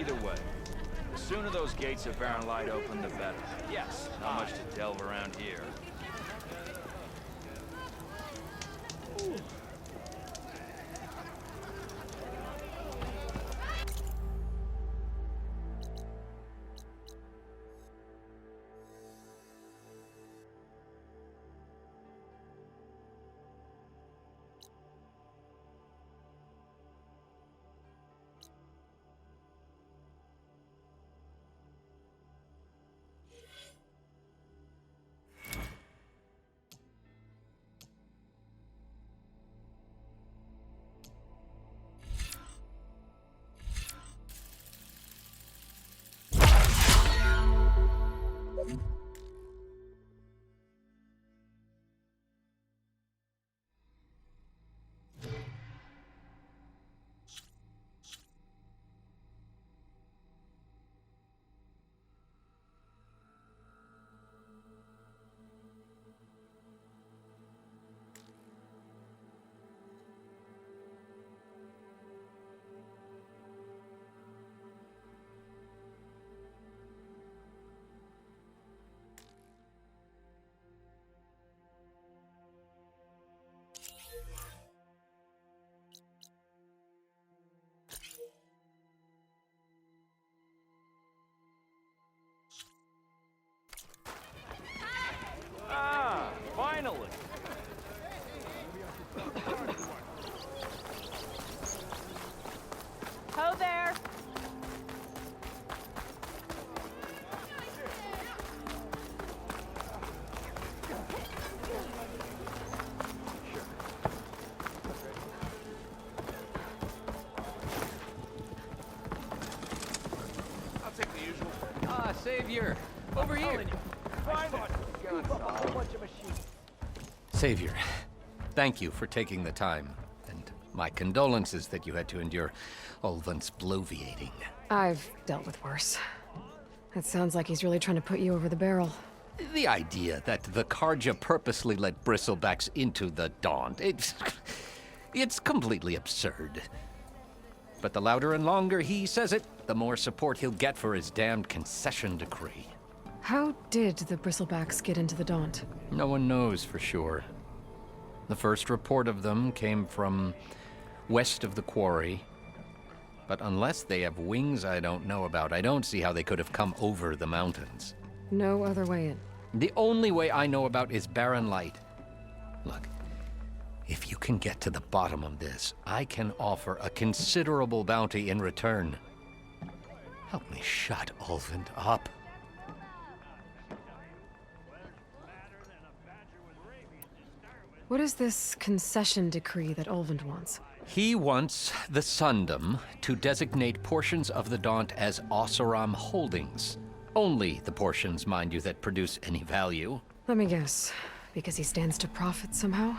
Either way, the sooner those gates of Barren Light open, the better. Yes, not much to delve around here. Finally! Ho there! I'll take the usual. Ah, Savior! Over here! Find it! Savior, thank you for taking the time, and my condolences that you had to endure Ulvant's bloviating. I've dealt with worse. It sounds like he's really trying to put you over the barrel. The idea that the Karja purposely let bristlebacks into the Daunt, it's completely absurd. But the louder and longer he says it, the more support he'll get for his damned concession decree. How did the bristlebacks get into the Daunt? No one knows for sure. The first report of them came from west of the quarry. But unless they have wings I don't know about, I don't see how they could have come over the mountains. No other way in. The only way I know about is Barren Light. Look, if you can get to the bottom of this, I can offer a considerable bounty in return. Help me shut Ulvant up. What is this concession decree that Ulvant wants? He wants the Sundom to designate portions of the Daunt as Oseram holdings. Only the portions, mind you, that produce any value. Let me guess. Because he stands to profit somehow?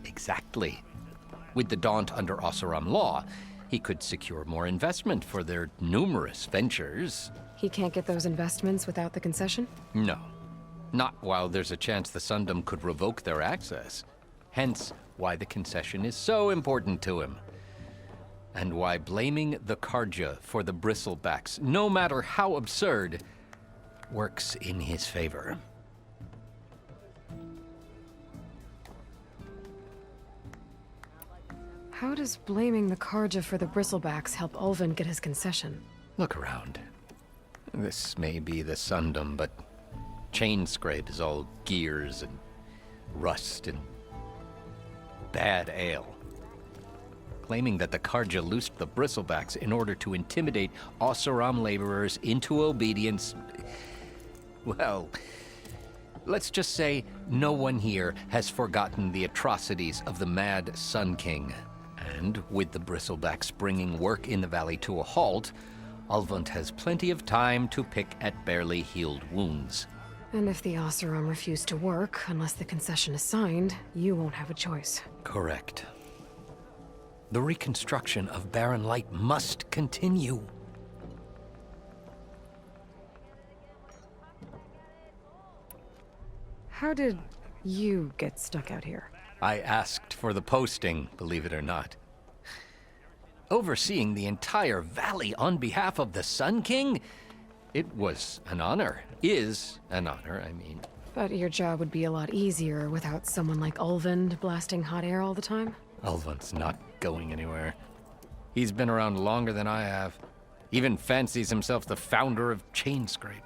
Exactly. With the Daunt under Oseram law, he could secure more investment for their numerous ventures. He can't get those investments without the concession? No. Not while there's a chance the Sundom could revoke their access. Hence, why the concession is so important to him. And why blaming the Karja for the bristlebacks, no matter how absurd, works in his favor. How does blaming the Karja for the bristlebacks help Ulvant get his concession? Look around. This may be the Sundom, but Chainscrape is all gears and rust and bad ale. Claiming that the Karja loosed the bristlebacks in order to intimidate Oseram laborers into obedience. Well, let's just say no one here has forgotten the atrocities of the Mad Sun King. And with the bristlebacks bringing work in the valley to a halt, Ulvant has plenty of time to pick at barely healed wounds. And if the Oseram refuse to work, unless the concession is signed, you won't have a choice. Correct. The reconstruction of Barren Light must continue. How did you get stuck out here? I asked for the posting, believe it or not. overseeing the entire valley on behalf of the Sun King? It was an honor. Is an honor, I mean. But your job would be a lot easier without someone like Ulvund blasting hot air all the time? Ulvund's not going anywhere. He's been around longer than I have. Even fancies himself the founder of Chainscrape.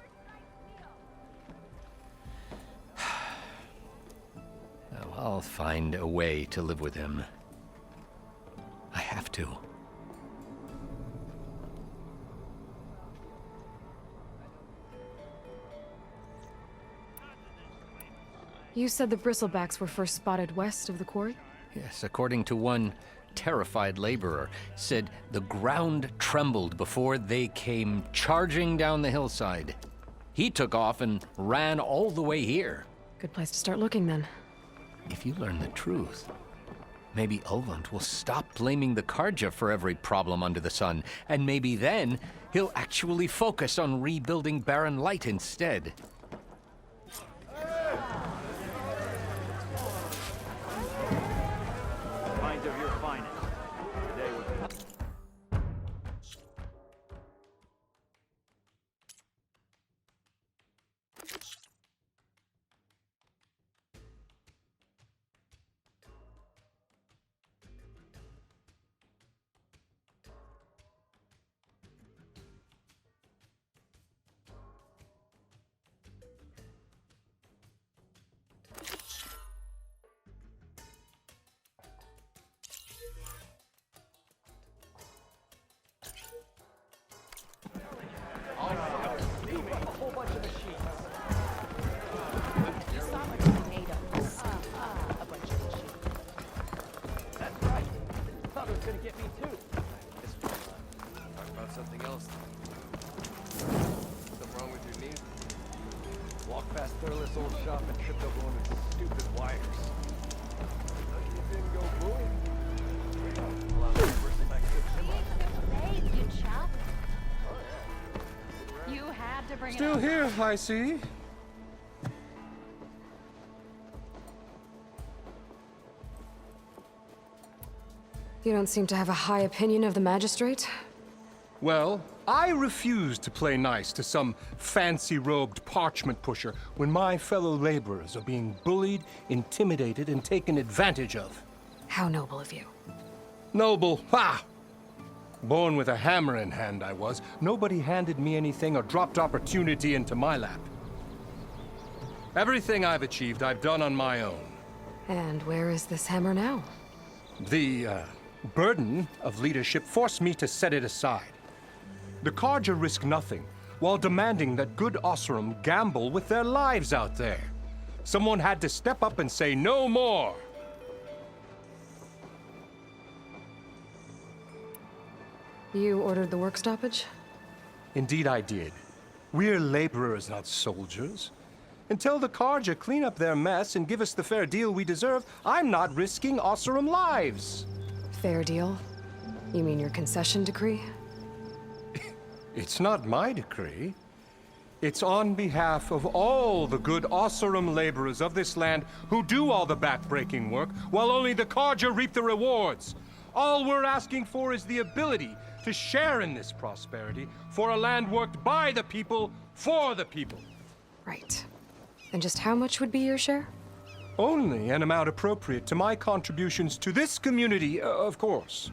Well, I'll find a way to live with him. I have to. You said the bristlebacks were first spotted west of the quarry? Yes, according to one terrified laborer, said the ground trembled before they came charging down the hillside. He took off and ran all the way here. Good place to start looking, then. If you learn the truth, maybe Ulvund will stop blaming the Karja for every problem under the sun, and maybe then he'll actually focus on rebuilding Barren Light instead. Mind of your finest. Today was... Something else. Something wrong with your knee? Walked past Thurless old shop and tripped over one of his stupid wires. Lucky it didn't go boom. Allow the person back to Hey, you chap. You had to bring Still it up. here, I see. You don't seem to have a high opinion of the magistrate? Well, I refuse to play nice to some fancy-robed parchment pusher when my fellow laborers are being bullied, intimidated, and taken advantage of. How noble of you. Noble, ha! Born with a hammer in hand, I was. Nobody handed me anything or dropped opportunity into my lap. Everything I've achieved, I've done on my own. And where is this hammer now? The burden of leadership forced me to set it aside. The Karja risk nothing, while demanding that good Oseram gamble with their lives out there. Someone had to step up and say no more. You ordered the work stoppage? Indeed I did. We're laborers, not soldiers. Until the Karja clean up their mess and give us the fair deal we deserve, I'm not risking Oseram lives. Fair deal? You mean your concession decree? It's not my decree. It's on behalf of all the good Oseram laborers of this land who do all the back-breaking work, while only the Karja reap the rewards. All we're asking for is the ability to share in this prosperity for a land worked by the people, for the people. Right. And just how much would be your share? Only an amount appropriate to my contributions to this community, of course.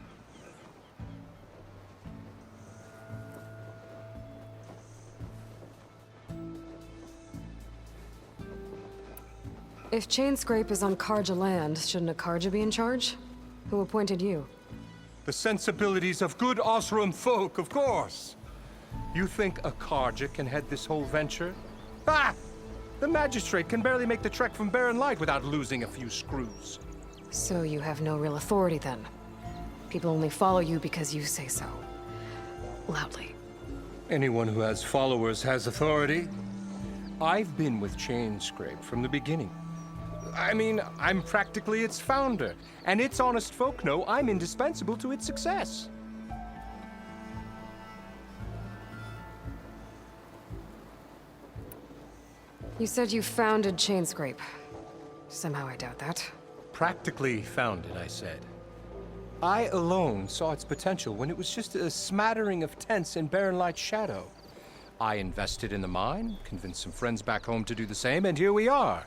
If Chainscrape is on Karja land, shouldn't a Karja be in charge? Who appointed you? The sensibilities of good Oseram folk, of course. You think a Karja can head this whole venture? Ah! The magistrate can barely make the trek from Barren Light without losing a few screws. So you have no real authority then? People only follow you because you say so. Loudly. Anyone who has followers has authority. I've been with Chainscrape from the beginning. I mean, I'm practically its founder, and its honest folk know I'm indispensable to its success. You said you founded Chainscrape. Somehow I doubt that. Practically founded, I said. I alone saw its potential when it was just a smattering of tents in Barren Light's shadow. I invested in the mine, convinced some friends back home to do the same, and here we are.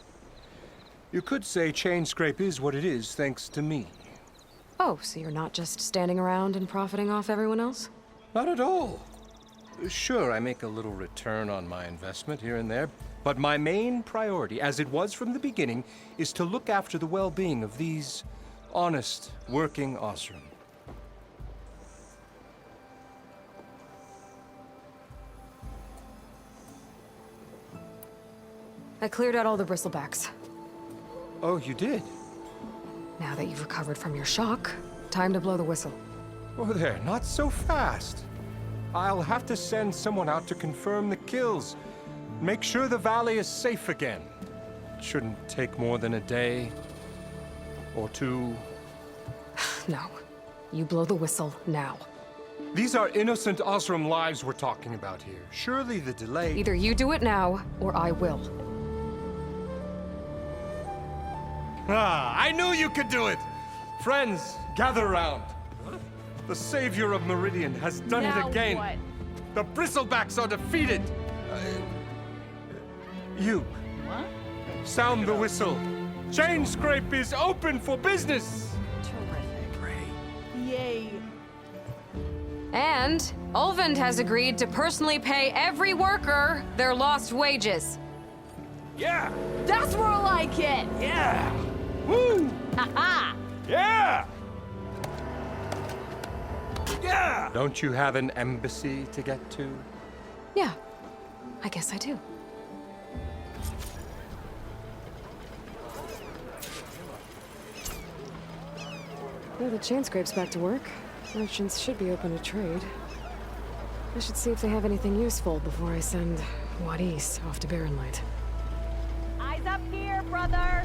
You could say Chainscrape is what it is thanks to me. Oh, so you're not just standing around and profiting off everyone else? Not at all. Sure, I make a little return on my investment here and there, but my main priority, as it was from the beginning, is to look after the well-being of these honest, working Osram. I cleared out all the bristlebacks. Oh, you did? Now that you've recovered from your shock, time to blow the whistle. Oh there, not so fast. I'll have to send someone out to confirm the kills. Make sure the valley is safe again. It shouldn't take more than a day or two. No. You blow the whistle now. These are innocent Osram lives we're talking about here. Surely the delay... Either you do it now, or I will. Ah, I knew you could do it! Friends, gather around. The savior of Meridian has done it again. What? The bristlebacks are defeated. You. What? Sound the whistle. Chainscrape is open for business. Terrific. Yay. And Ulvund has agreed to personally pay every worker their lost wages. Yeah! That's more like it. Yeah! Woo! Haha. Yeah! Yeah! Don't you have an embassy to get to? Yeah, I guess I do. Well, the Chainscrape's back to work. Merchants should be open to trade. I should see if they have anything useful before I send Wadis off to Barren Light. Eyes up here, brother.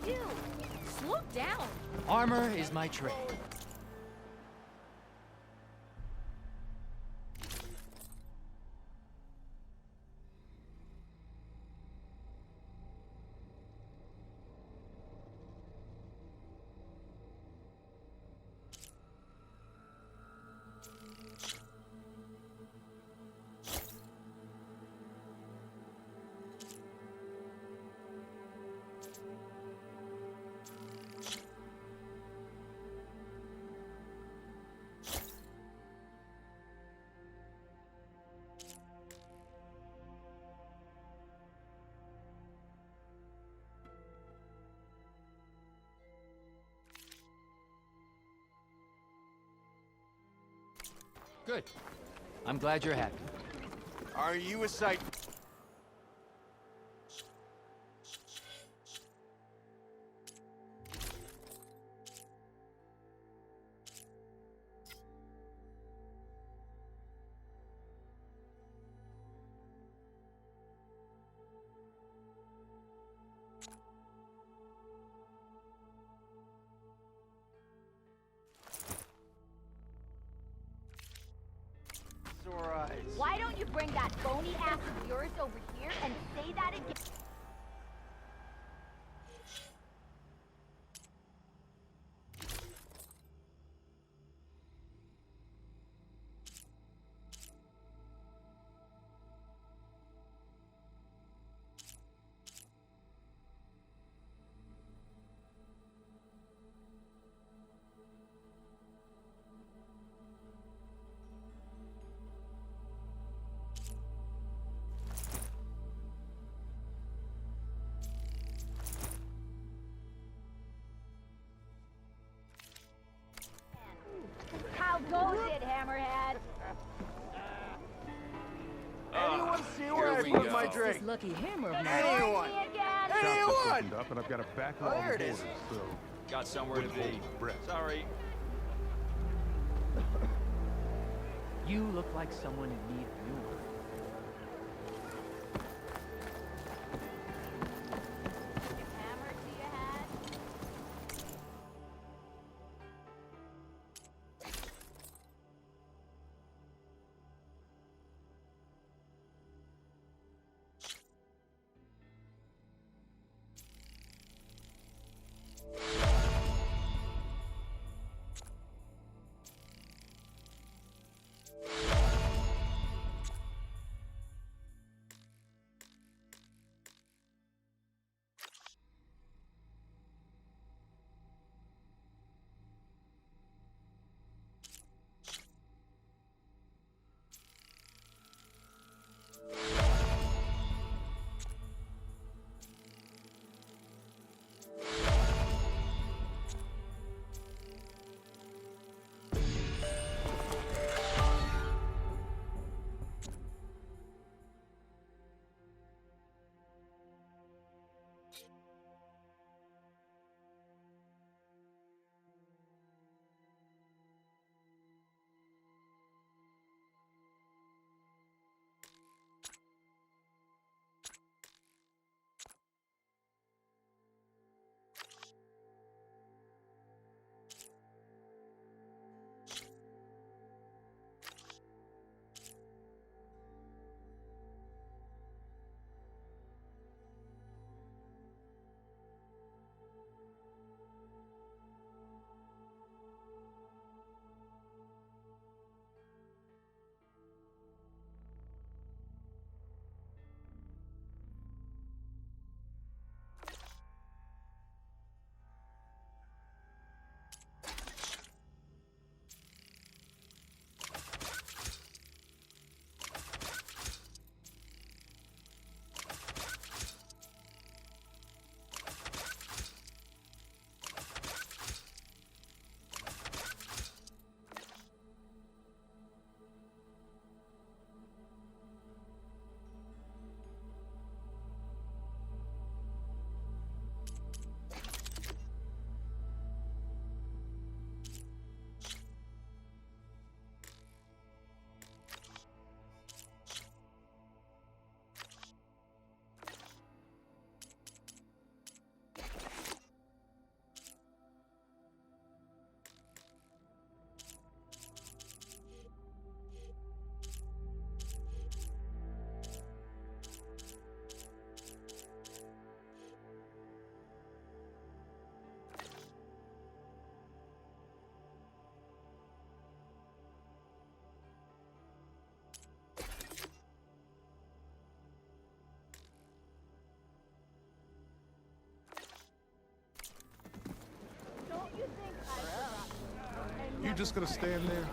Ew. Slow down. Armor is my trade. Good. I'm glad you're happy. Are you a sight? Why don't you bring that bony ass of yours over here and say that again? goes it, Hammerhead. Anyone see where I here we put go. my drink? Lucky hammer of mine. Anyone? Me again. Anyone? Up and I've got a Oh, backlog there of it is. orders, so Got somewhere to be. Sorry. You look like someone in need of new work. Hammer to your head. you just gonna stand there?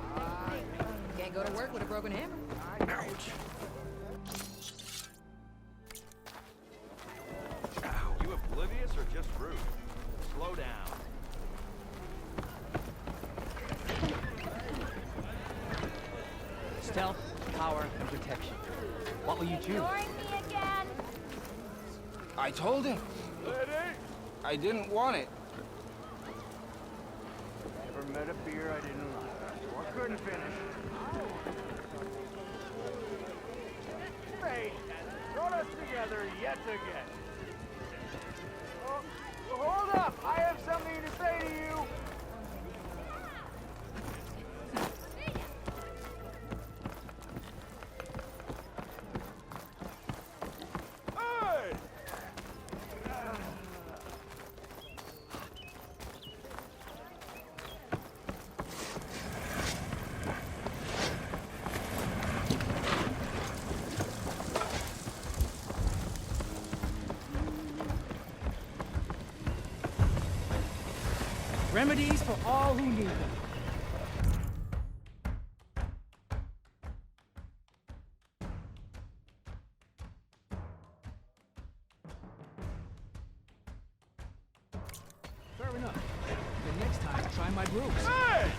Can't go to work with a broken hammer. You oblivious or just rude? Slow down. Stealth, power, and protection. What will you choose? Ignoring me again. I told him. I didn't want it. Never met a beer I didn't like. Or couldn't finish. Fate brought us together yet again. Oh, hold up! I have something to say to you! Hey! Remedies for all who need them. Fair enough. The next time, try my brews. Hey!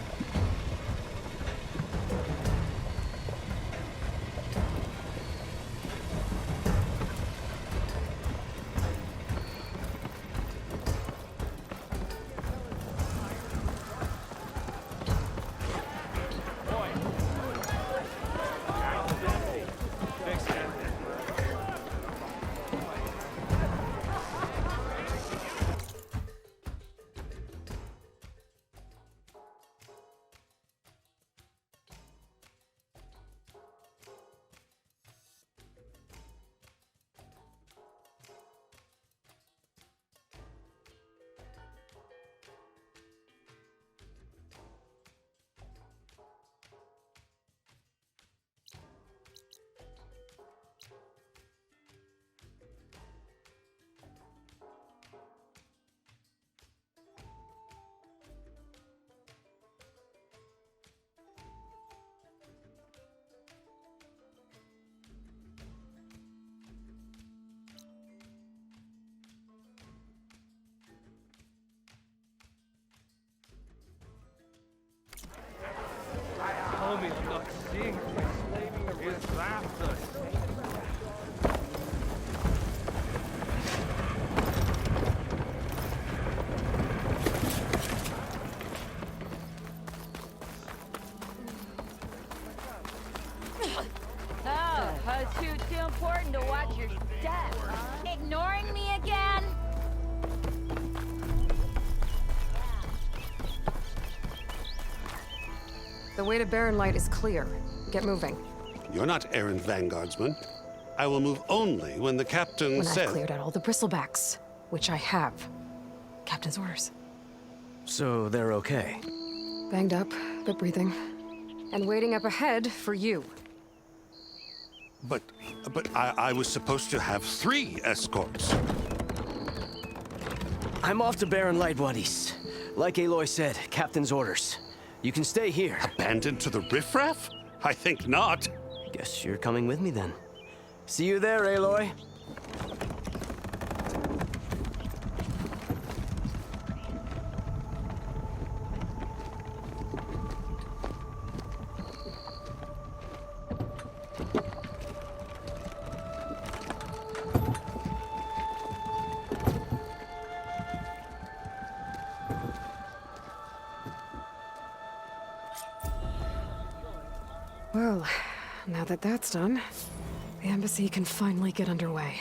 too important to watch your step, huh? Ignoring me again? The way to Barren Light is clear. Get moving. You're not errand vanguardsman. I will move only when the captain When says... I've cleared out all the bristlebacks, which I have. Captain's orders. So they're okay. Banged up, but breathing. And waiting up ahead for you. But I was supposed to have 3 escorts. I'm off to Barren Light, buddies. Like Aloy said, Captain's orders. You can stay here. Abandoned to the riffraff? I think not. Guess you're coming with me then. See you there, Aloy. Well, now that that's done, the embassy can finally get underway.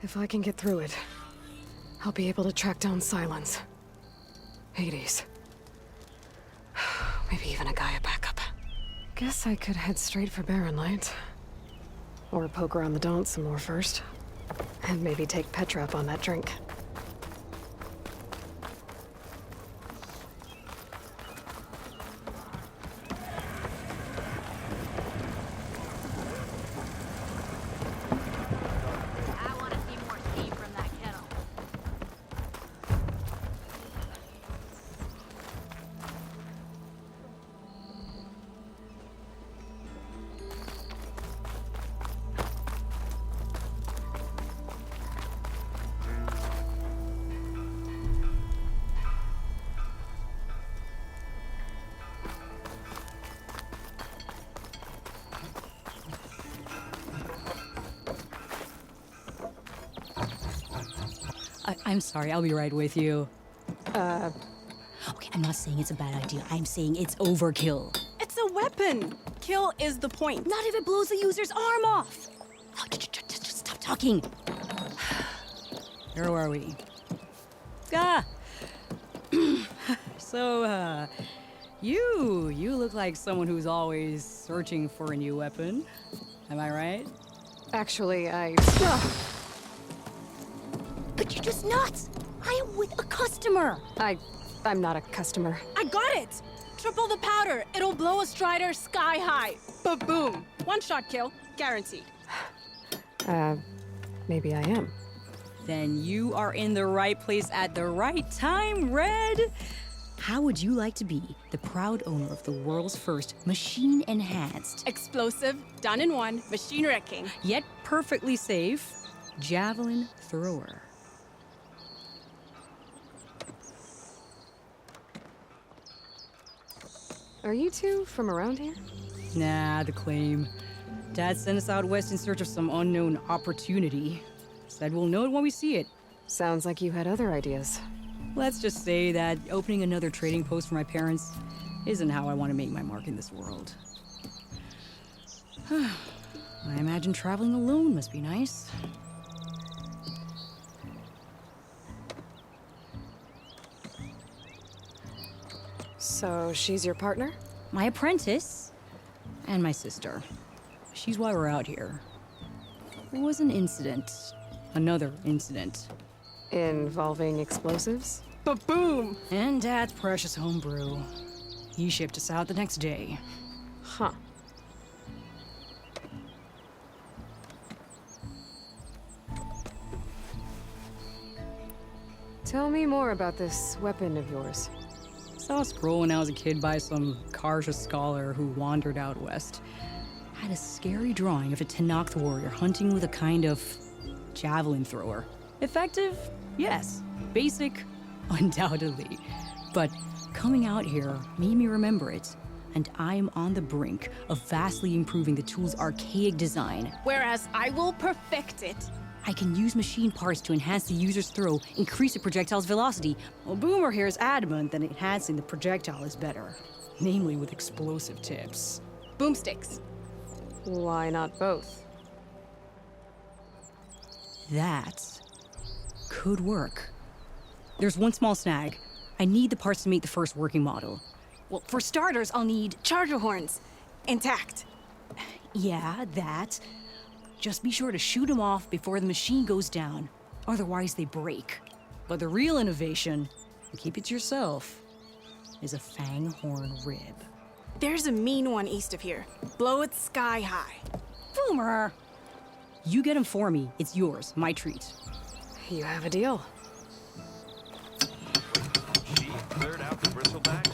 If I can get through it, I'll be able to track down Silence. Hades. Maybe even a Gaia backup. Guess I could head straight for Barren Light. Or poke around the Daunt some more first. And maybe take Petra up on that drink. I want to see more steam from that kettle. I'm sorry, I'll be right with you. Okay, I'm not saying it's a bad idea. I'm saying it's overkill. It's a weapon. Kill is the point. Not if it blows the user's arm off. Oh, just stop talking. Where are we? So, you look like someone who's always searching for a new weapon. Am I right? Actually, But you're just nuts. I am with a customer. I'm not a customer. I got it. Triple the powder. It'll blow a Strider sky high. Ba-boom. One-shot kill. Guaranteed. Maybe I am. Then you are in the right place at the right time, Red. How would you like to be the proud owner of the world's first machine-enhanced, Explosive, done in one, machine wrecking. Yet perfectly safe, javelin thrower. Are you two from around here? Nah, the claim. Dad sent us out west in search of some unknown opportunity. Said we'll know it when we see it. Sounds like you had other ideas. Let's just say that opening another trading post for my parents isn't how I want to make my mark in this world. I imagine traveling alone must be nice. So she's your partner? My apprentice and my sister. She's why we're out here. There was an incident another incident. Involving explosives? Ba-boom! And Dad's precious homebrew. He shipped us out the next day. Huh. Tell me more about this weapon of yours. Saw a scroll when I was a kid by some Karja scholar who wandered out west. Had a scary drawing of a Tenakth warrior hunting with a kind of javelin thrower. Effective? Yes. Basic? Undoubtedly. But coming out here made me remember it, and I'm on the brink of vastly improving the tool's archaic design. Whereas I will perfect it. I can use machine parts to enhance the user's throw, increase the projectile's velocity. Well, Boomer here is adamant that enhancing the projectile is better, namely with explosive tips. Boomsticks. Why not both? That could work. There's one small snag. I need the parts to make the first working model. Well, for starters, I'll need charger horns. Intact. Yeah, that. Just be sure to shoot them off before the machine goes down. Otherwise, they break. But the real innovation, and keep it to yourself, is a fang horn rib. There's a mean one east of here. Blow it sky high. Boomer! You get him for me. It's yours. My treat. You have a deal. She cleared out the bristlebacks?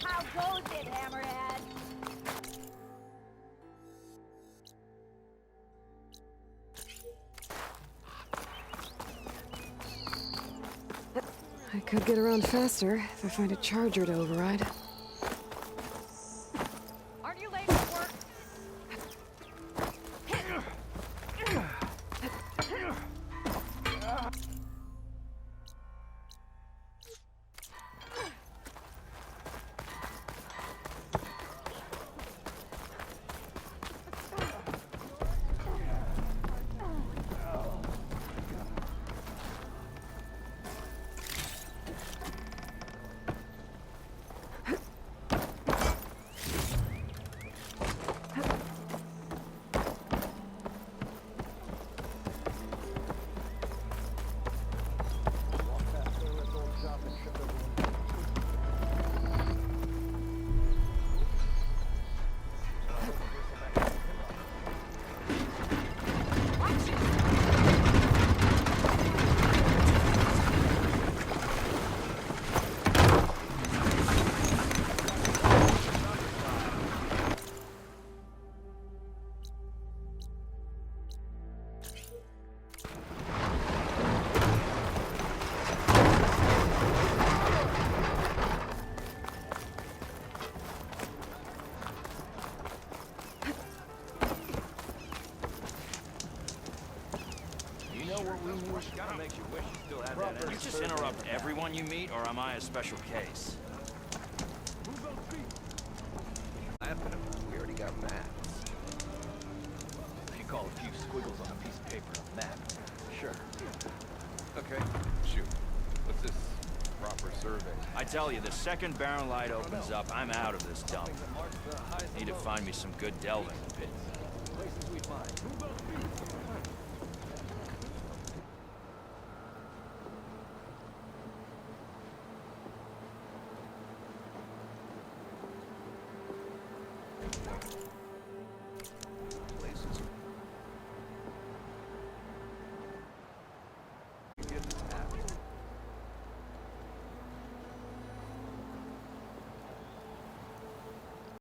How goes it, Hammerhead? I could get around faster if I find a charger to override. Aren't you late for work? You just interrupt everyone you meet, or am I a special case? Laughing about, we already got maps. If you call a few squiggles on a piece of paper a map, sure. Okay, shoot. What's this? Proper survey. I tell you, the second barren light opens up, I'm out of this dump. Need to find me some good delving pits. Places we find.